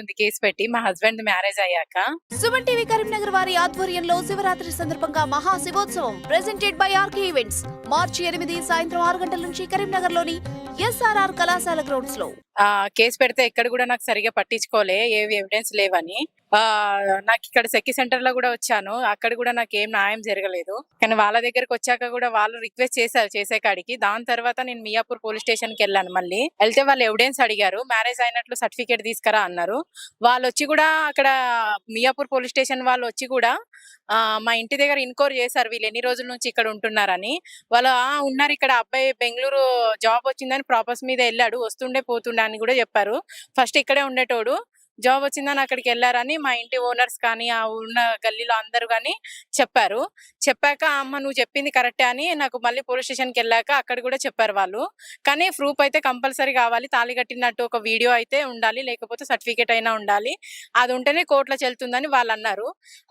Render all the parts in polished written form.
అవుతుంది కేసు పెట్టి మా హస్బెండ్ మ్యారేజ్ అయ్యాక. సుమన్ టీవీ కరీంనగర్ వారి ఆధ్వర్యంలో శివరాత్రి సందర్భంగా మహా శివోత్సవం ప్రెజెంటెడ్ బై ఆర్కే ఈవెంట్స్ మార్చి 8 సాయంత్రం 6 గంటల నుంచి కరీంనగర్ లోని ఎస్ఆర్ఆర్ కళాశాల గ్రౌండ్స్ లో. కేసు పెడితే ఎక్కడ కూడా నాకు సరిగా పట్టించుకోలే, ఏవి ఎవిడెన్స్ లేవని. నాకు ఇక్కడ సెక్కి సెంటర్ లో కూడా వచ్చాను, అక్కడ కూడా నాకు ఏం న్యాయం జరగలేదు. కానీ వాళ్ళ దగ్గరకు వచ్చాక కూడా వాళ్ళు రిక్వెస్ట్ చేశారు చేసే కాడికి. దాని తర్వాత నేను మియాపూర్ పోలీస్ స్టేషన్ కి వెళ్ళాను. మళ్ళీ వెళ్తే వాళ్ళు ఎవిడెన్స్ అడిగారు, మ్యారేజ్ అయినట్లు సర్టిఫికేట్ తీసుకురా అన్నారు. వాళ్ళు వచ్చి కూడా అక్కడ మియాపూర్ పోలీస్ స్టేషన్ వాళ్ళు వచ్చి కూడా మా ఇంటి దగ్గర ఇన్క్వైరీ చేశారు, వీళ్ళు ఎన్ని రోజుల నుంచి ఇక్కడ ఉంటున్నారని. వాళ్ళు ఉన్నారు ఇక్కడ, అబ్బాయి బెంగళూరు జాబ్ వచ్చిందని ప్రాపర్స్ మీద వెళ్ళాడు, వస్తుండే పోతుండే అని కూడా చెప్పారు. ఫస్ట్ ఇక్కడే ఉండేటోడు, జాబ్ వచ్చిందని అక్కడికి వెళ్ళారని మా ఇంటి ఓనర్స్ కానీ ఆ ఉన్న గల్లీలో అందరూ కానీ చెప్పారు. చెప్పాక అమ్మ నువ్వు చెప్పింది కరెక్టే అని నాకు మళ్ళీ పోలీస్ స్టేషన్కి వెళ్ళాక అక్కడ కూడా చెప్పారు వాళ్ళు. కానీ ప్రూఫ్ అయితే కంపల్సరీ కావాలి, తాళి కట్టినట్టు ఒక వీడియో అయితే ఉండాలి, లేకపోతే సర్టిఫికేట్ అయినా ఉండాలి, అది ఉంటేనే కోర్టులో చెల్లుతుందని వాళ్ళు అన్నారు.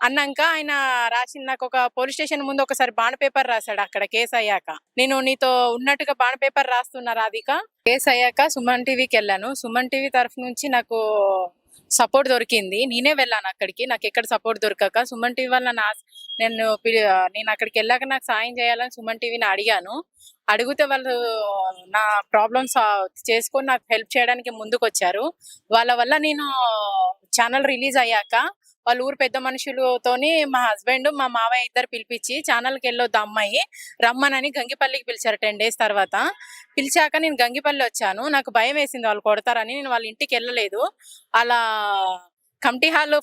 అన్నాక ఆయన రాసిన నాకు ఒక పోలీస్ స్టేషన్ ముందు ఒకసారి బాండ్ పేపర్ రాశాడు. అక్కడ కేసు అయ్యాక నేను నీతో ఉన్నట్టుగా బాండ్ పేపర్ రాస్తున్నా రాధిక. కేసు అయ్యాక సుమన్ టీవీకి వెళ్ళాను. సుమన్ టీవీ తరఫు నుంచి నాకు సపోర్ట్ దొరికింది, నేనే వెళ్ళాను అక్కడికి. నాకు ఎక్కడ సపోర్ట్ దొరకక సుమన్ టీవీ వల్ల నేను అక్కడికి వెళ్ళాక నాకు సాయం చేయాలని సుమన్ టీవీని అడిగాను. అడిగితే వాళ్ళు నా ప్రాబ్లమ్స్ చేసుకొని నాకు హెల్ప్ చేయడానికి ముందుకు వచ్చారు. వాళ్ళ వల్ల నేను ఛానల్ రిలీజ్ అయ్యాక వాళ్ళ ఊరు పెద్ద మనుషులతోని మా హస్బెండ్ మా మావయ్య ఇద్దరు పిలిపించి ఛానల్కి వెళ్ళొద్దు అమ్మాయి రమ్మనని గంగిపల్లికి పిలిచారు. 10 days తర్వాత పిలిచాక నేను గంగిపల్లి వచ్చాను. నాకు భయం వేసింది వాళ్ళు కొడతారని, నేను వాళ్ళ ఇంటికి వెళ్ళలేదు. అలా కమిటీ హాల్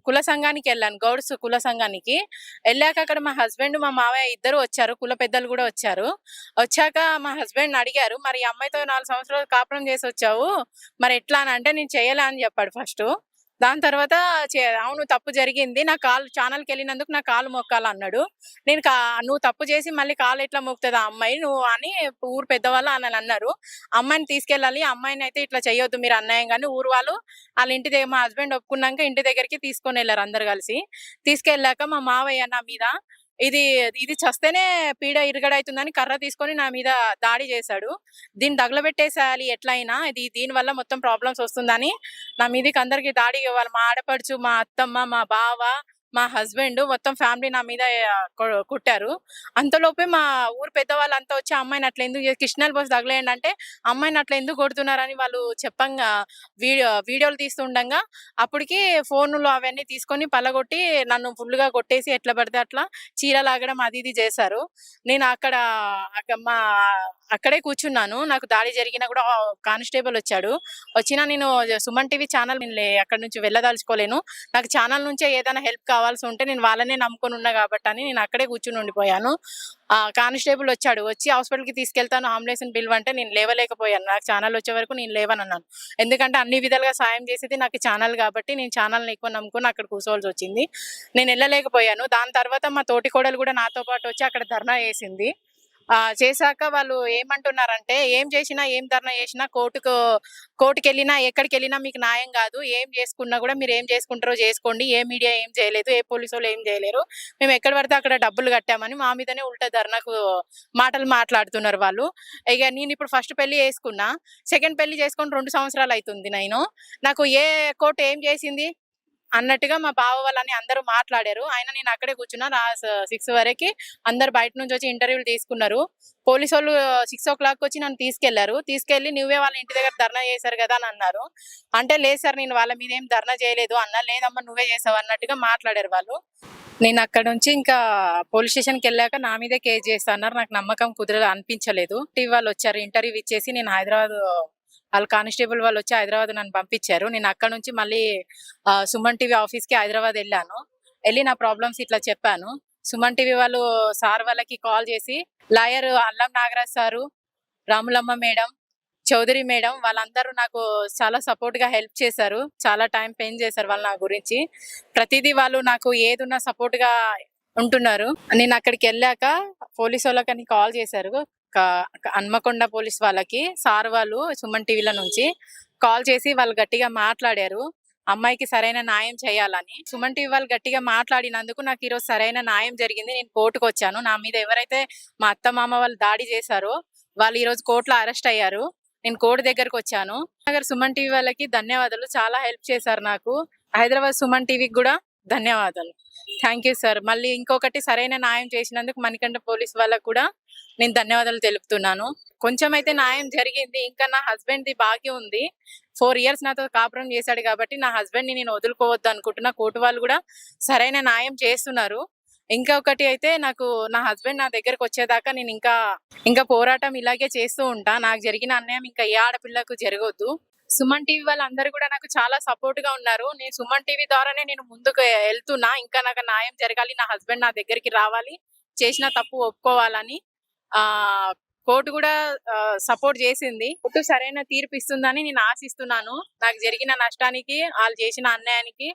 కుల సంఘానికి వెళ్ళాను, గౌడ్స్ కుల సంఘానికి. వెళ్ళాక అక్కడ మా హస్బెండ్ మా మావయ్య ఇద్దరు వచ్చారు, కుల పెద్దలు కూడా వచ్చారు. వచ్చాక మా హస్బెండ్ అడిగారు, మరి ఈ అమ్మాయితో 4 సంవత్సరాలు కాపురం చేసి వచ్చావు, మరి ఎట్లా అని అంటే నేను చేయలే అని చెప్పాడు ఫస్ట్. దాని తర్వాత అవును తప్పు జరిగింది, నా ఛానల్కి వెళ్ళినందుకు నా కాలు మొక్కాలన్నాడు. నేను నువ్వు తప్పు చేసి మళ్ళీ కాలు ఎట్లా మొక్కుతుంది ఆ అమ్మాయి నువ్వు అని ఊరు పెద్దవాళ్ళు అని అన్నారు. అమ్మాయిని తీసుకెళ్ళాలి, అమ్మాయిని అయితే ఇట్లా చేయొద్దు మీరు అన్యాయం. కానీ ఊరు వాళ్ళు వాళ్ళ ఇంటి దగ్గర మా హస్బెండ్ ఒప్పుకున్నాక ఇంటి దగ్గరికి తీసుకొని వెళ్ళారు అందరు కలిసి. తీసుకెళ్ళాక మా మావయ్య నా మీద ఇది చస్తేనే పీడ ఇరుగడవుతుందని కర్ర తీసుకొని నా మీద దాడి చేశాడు. దీన్ని తగలబెట్టేసేయాలి ఎట్లయినా, దీని వల్ల మొత్తం ప్రాబ్లమ్స్ వస్తుందని నా మీదకి అందరికి దాడి, వాళ్ళు మా ఆడపడుచు, మా అత్తమ్మ, మా బావ, మా హస్బెండ్ మొత్తం ఫ్యామిలీ నా మీద కుట్టారు. అంతలోపే మా ఊరు పెద్దవాళ్ళు అంతా వచ్చి అమ్మాయిని అట్లా ఎందుకు కిష్ణల్ బస్ తగలేయండి అంటే అమ్మాయిని అట్లా ఎందుకు కొడుతున్నారని వాళ్ళు చెప్పంగా వీడియోలు తీస్తుండగా అప్పటికి ఫోన్లు అవన్నీ తీసుకొని పలగొట్టి నన్ను ఫుల్గా కొట్టేసి ఎట్లా పడితే అట్లా చీర లాగడం అది ఇది చేశారు. నేను అక్కడే కూర్చున్నాను. నాకు దాడి జరిగినా కూడా కానిస్టేబుల్ వచ్చాడు. వచ్చినా నేను సుమన్ టీవీ ఛానల్ అక్కడ నుంచి వెళ్ళదలుచుకోలేను, నాకు ఛానల్ నుంచే ఏదైనా హెల్ప్ కావాల్సి ఉంటే నేను వాళ్ళనే నమ్ముకొని ఉన్నా కాబట్టి అని నేను అక్కడే కూర్చుని ఉండిపోయాను. కానిస్టేబుల్ వచ్చాడు, వచ్చి హాస్పిటల్కి తీసుకెళ్తాను అంబులెన్స్ పిలువంటే నేను లేవలేకపోయాను. నాకు ఛానల్ వచ్చే వరకు నేను లేవనన్నాను. ఎందుకంటే అన్ని విధాలుగా సాయం చేసేది నాకు ఛానల్ కాబట్టి నేను ఛానల్ని ఎక్కువ నమ్ముకొని అక్కడ కూర్చోవాల్సి వచ్చింది. నేను వెళ్ళలేకపోయాను. దాని తర్వాత మా తోటి కోడలు కూడా నాతో పాటు వచ్చి అక్కడ ధర్నా చేసింది. చేశాక వాళ్ళు ఏమంటున్నారంటే ఏం చేసినా ఏం ధర్నా చేసినా కోర్టుకి వెళ్ళినా ఎక్కడికి వెళ్ళినా మీకు న్యాయం కాదు, ఏం చేసుకున్నా కూడా మీరు ఏం చేసుకుంటారో చేసుకోండి, ఏ మీడియా ఏం చేయలేదు, ఏ పోలీసు వాళ్ళు ఏం చేయలేరు, మేము ఎక్కడ పడితే అక్కడ డబ్బులు కట్టామని మా మీదనే ఉల్టా ధర్నాకు మాటలు మాట్లాడుతున్నారు వాళ్ళు. ఇక నేను ఇప్పుడు ఫస్ట్ పెళ్లి చేసుకున్నా, సెకండ్ పెళ్లి చేసుకొని 2 సంవత్సరాలు అవుతుంది. నాకు ఏ కోర్టు ఏం చేసింది అన్నట్టుగా మా బావ వాళ్ళని అందరూ మాట్లాడారు. నేను అక్కడే కూర్చున్నా. 6 వరకు అందరు బయట నుంచి వచ్చి ఇంటర్వ్యూలు తీసుకున్నారు. పోలీసు వాళ్ళు 6 o'clock వచ్చి నన్ను తీసుకెళ్లి నువ్వే వాళ్ళ ఇంటి దగ్గర ధర్నా చేశారు కదా అని అన్నారు. అంటే లేదు సార్ నేను వాళ్ళ మీద ఏం ధర్నా చేయలేదు అన్నా. లేదమ్మా నువ్వే చేసావు అన్నట్టుగా మాట్లాడారు వాళ్ళు. నేను అక్కడ నుంచి ఇంకా పోలీస్ స్టేషన్కి వెళ్ళాక నా మీదే కేసు చేస్తా అన్నారు. నాకు నమ్మకం అనిపించలేదు. టీవీ వాళ్ళు వచ్చారు, ఇంటర్వ్యూ ఇచ్చేసి నేను హైదరాబాద్ వాళ్ళు కానిస్టేబుల్ వాళ్ళు వచ్చి హైదరాబాద్ నన్ను పంపించారు. నేను అక్కడ నుంచి మళ్ళీ సుమన్ టీవీ ఆఫీస్కి హైదరాబాద్ వెళ్ళాను. వెళ్ళి నా ప్రాబ్లమ్స్ ఇట్లా చెప్పాను. సుమన్ టీవీ వాళ్ళు సార్ వాళ్ళకి కాల్ చేసి lawyer Allam Nagaraj sir, Ramulamma madam, Chowdary madam వాళ్ళందరూ నాకు చాలా సపోర్ట్ గా హెల్ప్ చేశారు. చాలా టైం స్పెండ్ చేశారు వాళ్ళు నా గురించి. ప్రతిదీ వాళ్ళు నాకు ఏదున్నా సపోర్ట్ గా ఉంటున్నారు. నేను అక్కడికి వెళ్ళాక పోలీసు వాళ్ళకి కాల్ చేశారు. హన్మకొండ పోలీస్ వాళ్ళకి సార్ వాళ్ళు సుమన్ టీవీల నుంచి కాల్ చేసి వాళ్ళు గట్టిగా మాట్లాడారు, అమ్మాయికి సరైన న్యాయం చేయాలని. సుమన్ టీవీ వాళ్ళు గట్టిగా మాట్లాడినందుకు నాకు ఈరోజు సరైన న్యాయం జరిగింది. నేను కోర్టుకు వచ్చాను. నా మీద ఎవరైతే మా అత్త మామ వాళ్ళు దాడి చేశారో వాళ్ళు ఈరోజు కోర్టులో అరెస్ట్ అయ్యారు. నేను కోర్టు దగ్గరకు వచ్చాను. నగర్ సుమన్ టీవీ వాళ్ళకి ధన్యవాదాలు, చాలా హెల్ప్ చేశారు నాకు. హైదరాబాద్ సుమన్ టీవీకి కూడా ధన్యవాదాలు. Thank you sir. మళ్ళీ ఇంకొకటి సరైన న్యాయం చేసినందుకు మణికంఠ పోలీస్ వాళ్ళకు కూడా నేను ధన్యవాదాలు తెలుపుతున్నాను. కొంచెం అయితే న్యాయం జరిగింది. ఇంకా నా హస్బెండ్ ది బాకీ ఉంది. 4 years నాతో కాపురం చేశాడు కాబట్టి నా హస్బెండ్ ని నేను వదులుకోవద్దు అనుకుంటున్నా. కోర్టు వాళ్ళు కూడా సరైన న్యాయం చేస్తున్నారు. ఇంకొకటి అయితే నాకు నా హస్బెండ్ నా దగ్గరకు వచ్చేదాకా నేను ఇంకా పోరాటం ఇలాగే చేస్తూ ఉంటా. నాకు జరిగిన అన్యాయం ఇంకా ఏ ఆడపిల్లకు జరగొద్దు. సుమన్ టీవీ వాళ్ళందరూ కూడా నాకు చాలా సపోర్ట్ గా ఉన్నారు. నేను సుమన్ టీవీ ద్వారానే నేను ముందుకు వెళ్తున్నా. ఇంకా నాకు న్యాయం జరగాలి, నా హస్బెండ్ నా దగ్గరికి రావాలి, చేసిన తప్పు ఒప్పుకోవాలని. ఆ కోర్టు కూడా సపోర్ట్ చేసింది. కోర్టు సరైన తీర్పు ఇస్తుందని నేను ఆశిస్తున్నాను. నాకు జరిగిన నష్టానికి, వాళ్ళు చేసిన అన్యాయానికి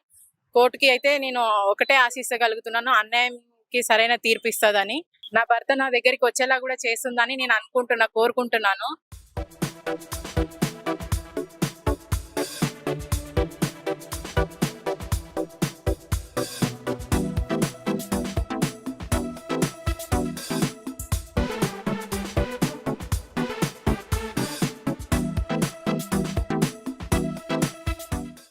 కోర్టుకి అయితే నేను ఒకటే ఆశించగలుగుతున్నాను, అన్యాయంకి సరైన తీర్పు ఇస్తుందని. నా భర్త నా దగ్గరికి వచ్చేలా కూడా చేస్తుందని నేను కోరుకుంటున్నాను.